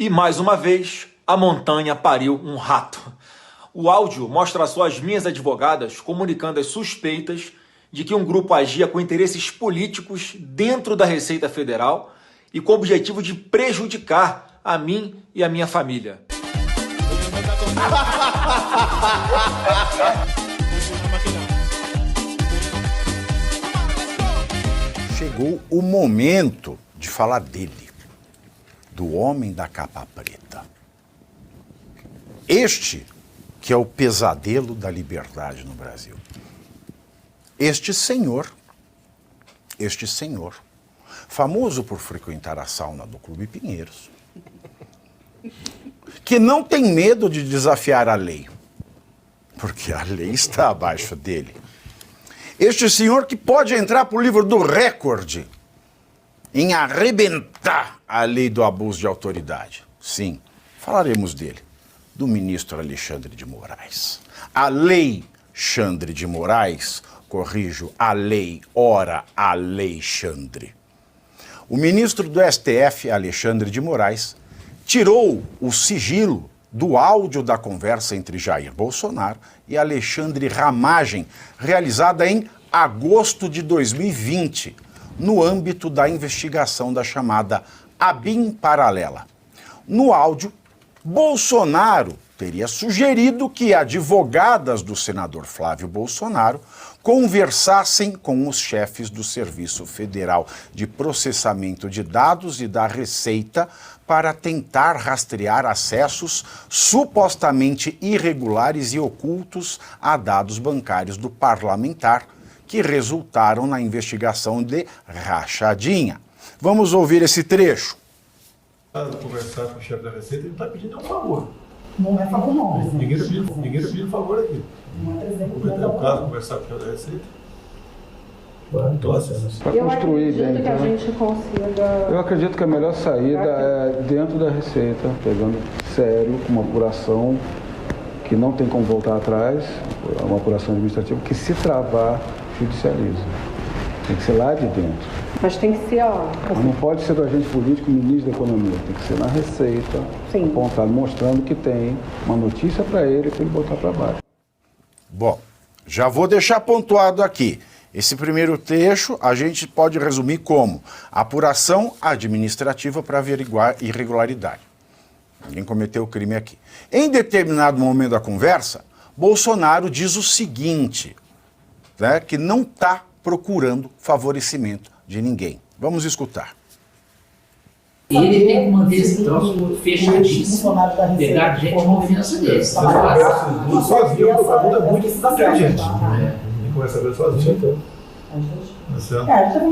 E mais uma vez, a montanha pariu um rato. O áudio mostra só as minhas advogadas comunicando as suspeitas de que um grupo agia com interesses políticos dentro da Receita Federal e com o objetivo de prejudicar a mim e a minha família. Chegou o momento de falar dele, do homem da capa preta. Este que é o pesadelo da liberdade no Brasil. Este senhor, famoso por frequentar a sauna do Clube Pinheiros, que não tem medo de desafiar a lei, porque a lei está abaixo dele. Este senhor que pode entrar para o livro do recorde em arrebentar a lei do abuso de autoridade. Sim, falaremos dele, do ministro Alexandre de Moraes. A lei Xandre de Moraes, corrijo, a lei, ora Alexandre. O ministro do STF, Alexandre de Moraes, tirou o sigilo do áudio da conversa entre Jair Bolsonaro e Alexandre Ramagem, realizada em agosto de 2020, no âmbito da investigação da chamada ABIN paralela. No áudio, Bolsonaro teria sugerido que advogadas do senador Flávio Bolsonaro conversassem com os chefes do Serviço Federal de Processamento de Dados e da Receita para tentar rastrear acessos supostamente irregulares e ocultos a dados bancários do parlamentar, que resultaram na investigação de rachadinha. Vamos ouvir esse trecho. Conversar com o chefe da Receita, ele está pedindo um favor. Não é favor, não. Ninguém está pedindo favor aqui. No caso, conversar com o chefe da Receita. Eu acredito que a gente consiga... Eu acredito que a melhor saída é dentro da Receita, pegando sério, com uma apuração que não tem como voltar atrás, uma apuração administrativa que, se travar, judicializa. Tem que ser lá de dentro. Mas tem que ser, Mas não pode ser do agente político, ministro da Economia. Tem que ser na Receita, apontado, mostrando que tem uma notícia para ele botar para baixo. Bom, já vou deixar pontuado aqui. Esse primeiro trecho a gente pode resumir como apuração administrativa para averiguar irregularidade. Ninguém cometeu o crime aqui. Em determinado momento da conversa, Bolsonaro diz o seguinte, né, que não está procurando favorecimento de ninguém. Vamos escutar. Ele tem que manter esse troço fechadíssimo, pegar gente de confiança dele. Sozinho, o Fagundes é muito inteligente. Ninguém começa a ver sozinho, então.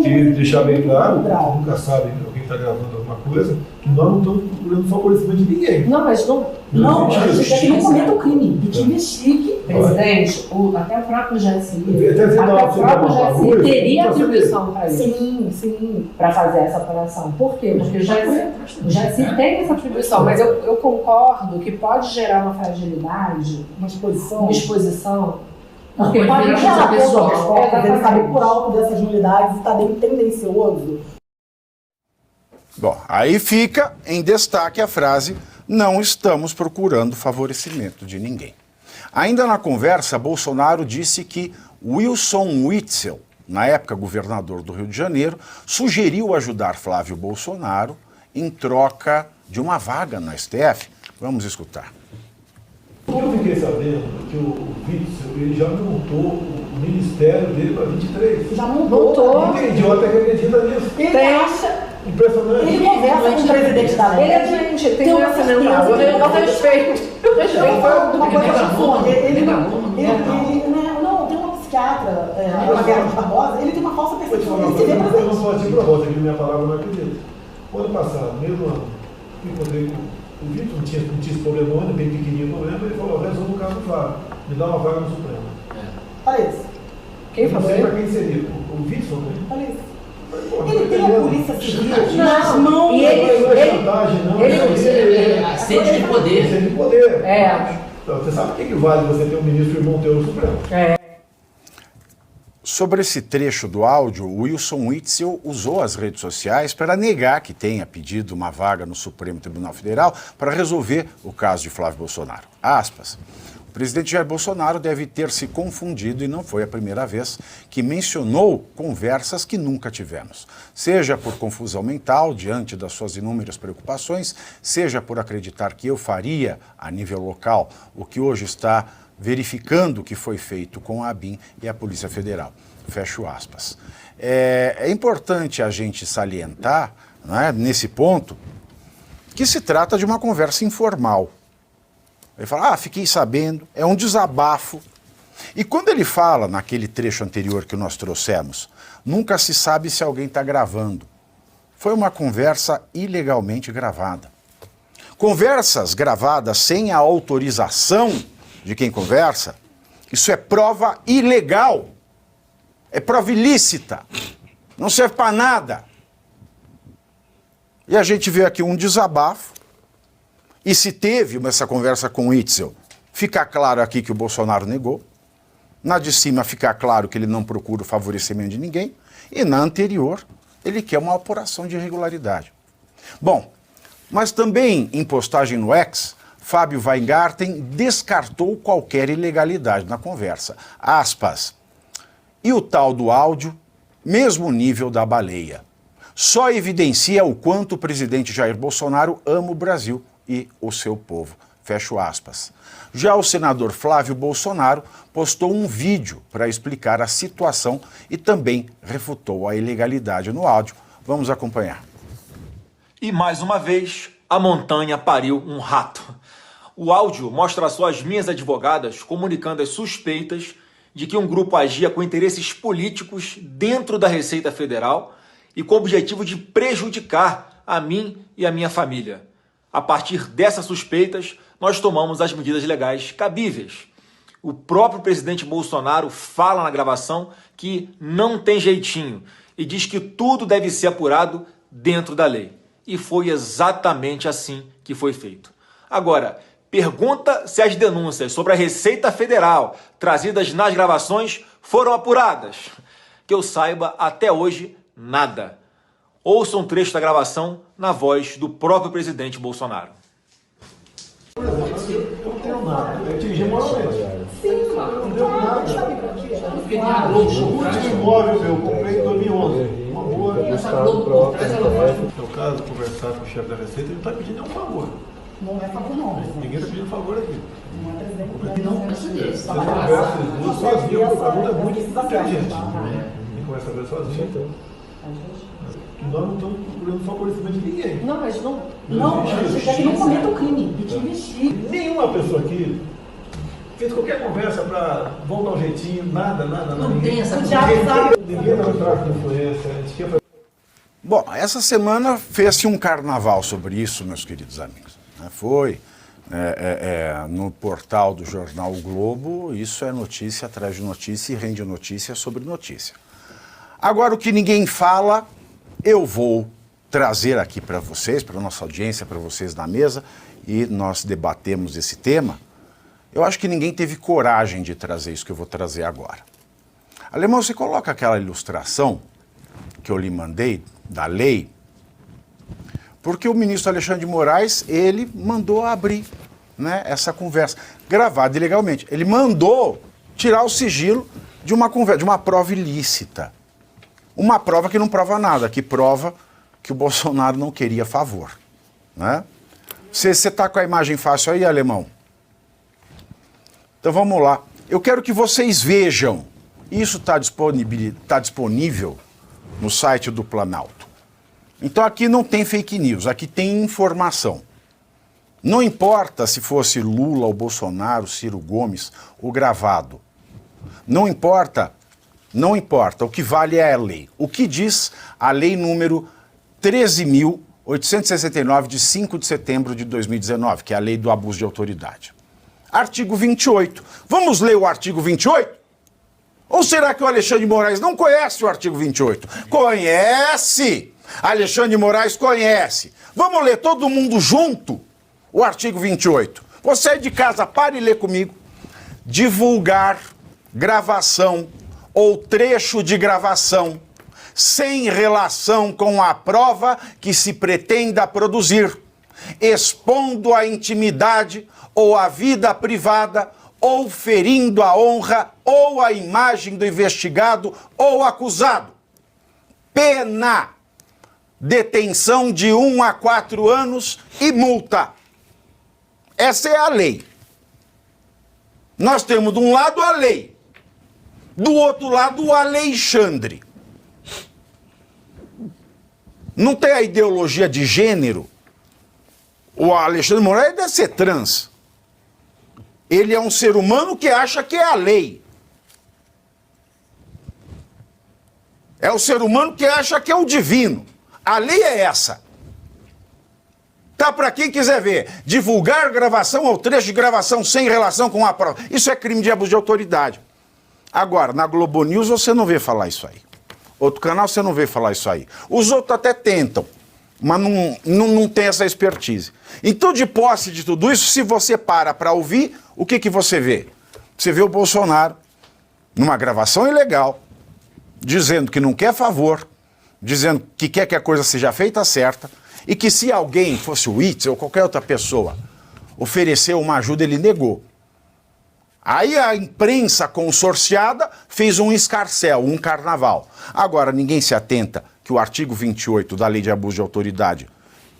E deixar bem claro, nunca sabe alguém está gravando alguma coisa, que nós não estamos procurando favorecimento de ninguém. Não, mas não, a gente quer que não cometa o crime, que te investigue. Presidente, até o próprio GSI teria então, atribuição para isso. Sim, para fazer essa apuração. Por quê? Porque o GSI tem essa atribuição, mas eu concordo que pode gerar uma fragilidade, uma exposição. Porque pode gerar pessoal, ele sabe por alto dessas nulidades e está bem tendencioso. Bom, aí fica em destaque a frase: não estamos procurando favorecimento de ninguém. Ainda na conversa, Bolsonaro disse que Wilson Witzel, na época governador do Rio de Janeiro, sugeriu ajudar Flávio Bolsonaro em troca de uma vaga no STF. Vamos escutar. Eu fiquei sabendo que o Witzel, ele já montou o ministério dele para 23. Já montou. Tem idiota que acredita nisso. Ele acha... Impressionante. Ele conversa com o presidente da lei. Ele é doente, tem uma cimentada. Eu respeito. Eu falo de uma coisa de fundo. Não, tem uma psiquiatra, uma Vera de Barbosa, ele tem uma falsa percepção. Ele se vê presente. Eu não sou ativo para voz, aqui minha palavra não acredito. O ano passado, mesmo ano, encontrei com o Vitor, não tinha esse problemona, bem pequenininho o problema, ele falou: resolve o caso do Flávio, me dá uma vaga no Supremo. Olha isso. Quem falou? Não sei para quem seria. O Vitor, né? Olha isso. Ele tem a polícia civil nas mãos. Não é chantagem, não. Ele sede de poder. Sede de poder. É. Então, você sabe o que vale você ter um ministro irmão teu no Supremo? Sobre esse trecho do áudio, o Wilson Witzel usou as redes sociais para negar que tenha pedido uma vaga no Supremo Tribunal Federal para resolver o caso de Flávio Bolsonaro. Aspas. O presidente Jair Bolsonaro deve ter se confundido e não foi a primeira vez que mencionou conversas que nunca tivemos. Seja por confusão mental diante das suas inúmeras preocupações, seja por acreditar que eu faria, a nível local, o que hoje está verificando o que foi feito com a ABIN e a Polícia Federal. Fecho aspas. É importante a gente salientar, né, nesse ponto, que se trata de uma conversa informal. Ele fala, fiquei sabendo, é um desabafo. E quando ele fala, naquele trecho anterior que nós trouxemos, nunca se sabe se alguém está gravando. Foi uma conversa ilegalmente gravada. Conversas gravadas sem a autorização de quem conversa, isso é prova ilegal, é prova ilícita, não serve para nada. E a gente vê aqui um desabafo, e se teve essa conversa com o Witzel, fica claro aqui que o Bolsonaro negou, na de cima fica claro que ele não procura o favorecimento de ninguém, e na anterior ele quer uma apuração de irregularidade. Bom, mas também em postagem no X, Fábio Weingarten descartou qualquer ilegalidade na conversa. Aspas. E o tal do áudio, mesmo nível da baleia. Só evidencia o quanto o presidente Jair Bolsonaro ama o Brasil e o seu povo. Fecho aspas. Já o senador Flávio Bolsonaro postou um vídeo para explicar a situação e também refutou a ilegalidade no áudio. Vamos acompanhar. E mais uma vez, a montanha pariu um rato. O áudio mostra só as minhas advogadas comunicando as suspeitas de que um grupo agia com interesses políticos dentro da Receita Federal e com o objetivo de prejudicar a mim e a minha família. A partir dessas suspeitas, nós tomamos as medidas legais cabíveis. O próprio presidente Bolsonaro fala na gravação que não tem jeitinho e diz que tudo deve ser apurado dentro da lei. E foi exatamente assim que foi feito. Agora, pergunta se as denúncias sobre a Receita Federal trazidas nas gravações foram apuradas. Que eu saiba, até hoje, nada. Ouça um trecho da gravação na voz do próprio presidente Bolsonaro. Por exemplo, eu não tenho nada. Eu atingi moralmente. Sim, não deu nada. O último imóvel eu comprei em 2011. Uma boa. É o caso de conversar com o chefe da Receita, ele não está pedindo nenhum favor. Não é favor, não. Ninguém está pedindo favor aqui. Não precisa. Você conversa sozinho, o favor é muito inteligente. Ninguém conversa sozinho, então. Nós não estamos procurando favorecimento de ninguém. Não, mas não, você quer que não cometa um crime, de te investir. Nenhuma pessoa aqui fez qualquer conversa para voltar um jeitinho, nada. Não tem essa Ninguém vai entrar com influência. A gente quer fazer. Bom, essa semana fez-se um carnaval sobre isso, meus queridos amigos. Foi no portal do jornal O Globo, isso é notícia atrás de notícia e rende notícia sobre notícia. Agora, o que ninguém fala, eu vou trazer aqui para vocês, para a nossa audiência, para vocês na mesa, e nós debatemos esse tema. Eu acho que ninguém teve coragem de trazer isso que eu vou trazer agora. Alemão, você coloca aquela ilustração que eu lhe mandei, da lei, porque o ministro Alexandre de Moraes, ele mandou abrir, né, essa conversa, gravada ilegalmente. Ele mandou tirar o sigilo de uma conversa, de uma prova ilícita. Uma prova que não prova nada, que prova que o Bolsonaro não queria favor, né? Você está com a imagem fácil aí, Alemão? Então vamos lá. Eu quero que vocês vejam. Isso está disponível no site do Planalto. Então aqui não tem fake news, aqui tem informação. Não importa se fosse Lula ou Bolsonaro, Ciro Gomes, o gravado. Não importa, o que vale é a lei. O que diz a lei número 13.869 de 5 de setembro de 2019, que é a lei do abuso de autoridade. Artigo 28. Vamos ler o artigo 28? Ou será que o Alexandre de Moraes não conhece o artigo 28? Conhece! Alexandre de Moraes conhece. Vamos ler todo mundo junto o artigo 28. Você de casa, pare e lê comigo. Divulgar gravação ou trecho de gravação sem relação com a prova que se pretenda produzir, expondo a intimidade ou a vida privada, ou ferindo a honra ou a imagem do investigado ou acusado. Pena: detenção de 1 a 4 anos e multa. Essa é a lei. Nós temos de um lado a lei, do outro lado o Alexandre. Não tem a ideologia de gênero. O Alexandre de Moraes deve ser trans. Ele é um ser humano que acha que é a lei. É o ser humano que acha que é o divino. A lei é essa. Tá para quem quiser ver. Divulgar gravação ou trecho de gravação sem relação com a prova. Isso é crime de abuso de autoridade. Agora, na Globo News você não vê falar isso aí. Outro canal você não vê falar isso aí. Os outros até tentam, mas não tem essa expertise. Então, de posse de tudo isso, se você para ouvir, o que você vê? Você vê o Bolsonaro, numa gravação ilegal, dizendo que não quer favor, dizendo que quer que a coisa seja feita certa, e que se alguém, fosse o Itzel ou qualquer outra pessoa, ofereceu uma ajuda, ele negou. Aí a imprensa consorciada fez um escarcéu, um carnaval. Agora, ninguém se atenta que o artigo 28 da Lei de Abuso de Autoridade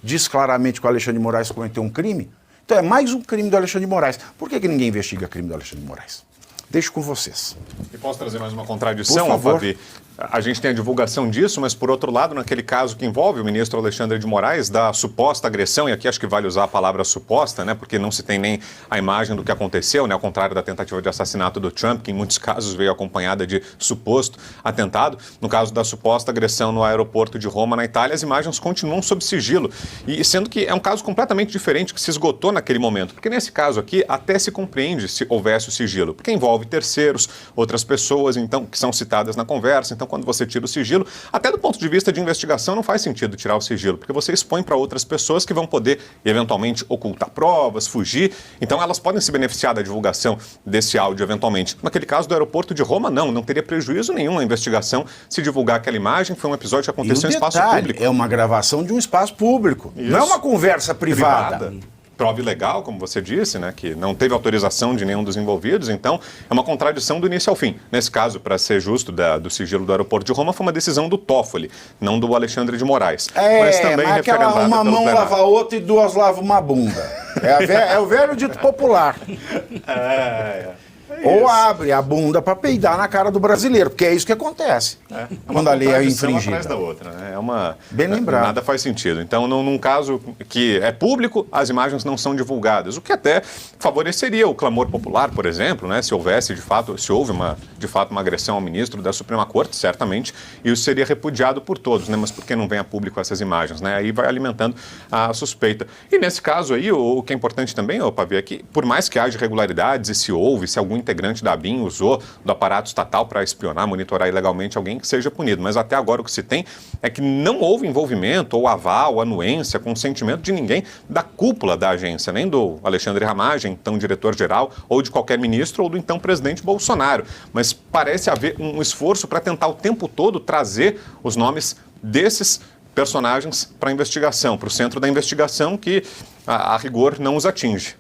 diz claramente que o Alexandre de Moraes cometeu um crime. Então é mais um crime do Alexandre de Moraes. Por que ninguém investiga crime do Alexandre de Moraes? Deixo com vocês. E posso trazer mais uma contradição, Por favor. Fabi? A gente tem a divulgação disso, mas por outro lado, naquele caso que envolve o ministro Alexandre de Moraes, da suposta agressão, e aqui acho que vale usar a palavra suposta, né, porque não se tem nem a imagem do que aconteceu, né, ao contrário da tentativa de assassinato do Trump, que em muitos casos veio acompanhada de suposto atentado. No caso da suposta agressão no aeroporto de Roma, na Itália, as imagens continuam sob sigilo, e sendo que é um caso completamente diferente que se esgotou naquele momento, porque nesse caso aqui até se compreende se houvesse o sigilo, porque envolve terceiros, outras pessoas, então, que são citadas na conversa. Então, quando você tira o sigilo, até do ponto de vista de investigação, não faz sentido tirar o sigilo, porque você expõe para outras pessoas que vão poder, eventualmente, ocultar provas, fugir. Então, elas podem se beneficiar da divulgação desse áudio, eventualmente. Naquele caso do aeroporto de Roma, não teria prejuízo nenhum a investigação se divulgar aquela imagem. Foi um episódio que aconteceu em espaço público. É uma gravação de um espaço público. Isso. Não é uma conversa privada. Prova ilegal, como você disse, né, que não teve autorização de nenhum dos envolvidos, então é uma contradição do início ao fim. Nesse caso, para ser justo, do sigilo do aeroporto de Roma, foi uma decisão do Toffoli, não do Alexandre de Moraes. Mas aquela uma mão lava a outra e duas lava uma bunda. É o velho dito popular. Ou abre a bunda para peidar na cara do brasileiro, porque é isso que acontece quando a lei é infringida. Atrás da outra, né? Bem lembrado. Nada faz sentido. Então, num caso que é público, as imagens não são divulgadas, o que até favoreceria o clamor popular, por exemplo, né? Se houve de fato uma agressão ao ministro da Suprema Corte, certamente isso seria repudiado por todos, né? Mas por que não vem a público essas imagens, né? Aí vai alimentando a suspeita. E nesse caso aí, o que é importante também, Pavi, é que por mais que haja irregularidades, e se algum integrante da ABIN usou do aparato estatal para espionar, monitorar ilegalmente alguém, que seja punido. Mas até agora o que se tem é que não houve envolvimento, ou aval, anuência, consentimento de ninguém da cúpula da agência, nem do Alexandre Ramagem, então diretor-geral, ou de qualquer ministro, ou do então presidente Bolsonaro. Mas parece haver um esforço para tentar o tempo todo trazer os nomes desses personagens para a investigação, para o centro da investigação, que a rigor não os atinge.